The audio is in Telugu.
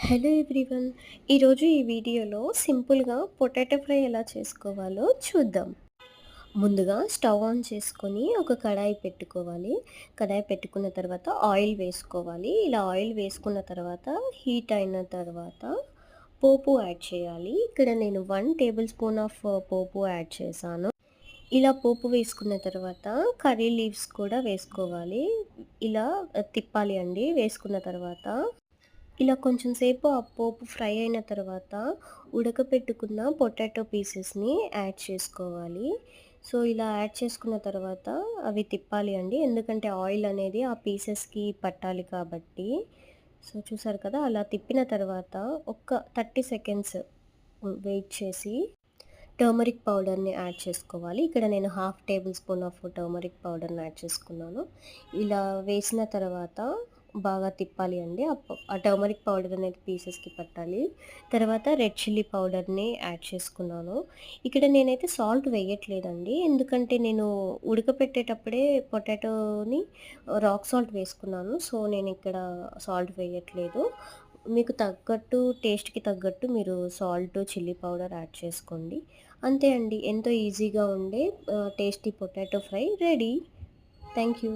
Hello everyone. ఈరోజు ఈ వీడియోలో సింపుల్‌గా పొటాటో ఫ్రై ఎలా చేసుకోవాలో చూద్దాం. ముందుగా స్టవ్ ఆన్ చేసుకొని ఒక కడాయి పెట్టుకోవాలి. కడాయి పెట్టుకున్న తర్వాత ఆయిల్ వేసుకోవాలి. ఇలా ఆయిల్ వేసుకున్న తర్వాత హీట్ అయిన తర్వాత పోపు యాడ్ చేయాలి. ఇక్కడ నేను 1 table spoon of pope add చేశాను. ఇలా పోపు వేసుకున్న తర్వాత కర్రీ లీవ్స్ కూడా వేసుకోవాలి. ఇలా తిప్పాలి అండి. వేసుకున్న తర్వాత ఇలా కొంచెం సేపు ఆ పోపు ఫ్రై అయిన తర్వాత ఉడకపెట్టుకున్న పొటాటో పీసెస్‌ని యాడ్ చేసుకోవాలి. సో, ఇలా యాడ్ చేసుకున్న తర్వాత అవి తిప్పాలి అండి. ఎందుకంటే ఆయిల్ అనేది ఆ పీసెస్‌కి పట్టాలి కాబట్టి. సో, చూసారు కదా! అలా తిప్పిన తర్వాత ఒక్క 30 సెకండ్స్ వెయిట్ చేసి టర్మరిక్ పౌడర్‌ని యాడ్ చేసుకోవాలి. ఇక్కడ నేను half table spoon of turmeric పౌడర్‌ని యాడ్ చేసుకున్నాను. ఇలా వేసిన తర్వాత బాగా తిప్పాలి అండి. ఆ టర్మరిక్ పౌడర్ అనేది పీసెస్‌కి పట్టాలి. తర్వాత రెడ్ చిల్లీ పౌడర్‌ని యాడ్ చేసుకున్నాను. ఇక్కడ నేనైతే సాల్ట్ వేయట్లేదండి. ఎందుకంటే నేను ఉడకపెట్టేటప్పుడే పొటాటోని రాక్ సాల్ట్ వేసుకున్నాను. సో, నేనిక్కడ సాల్ట్ వేయట్లేదు. మీకు తగ్గట్టు టేస్ట్‌కి తగ్గట్టు మీరు సాల్ట్, చిల్లీ పౌడర్ యాడ్ చేసుకోండి. అంతే అండి. ఎంతో ఈజీగా ఉండే tasty potato fry ready. Thank you.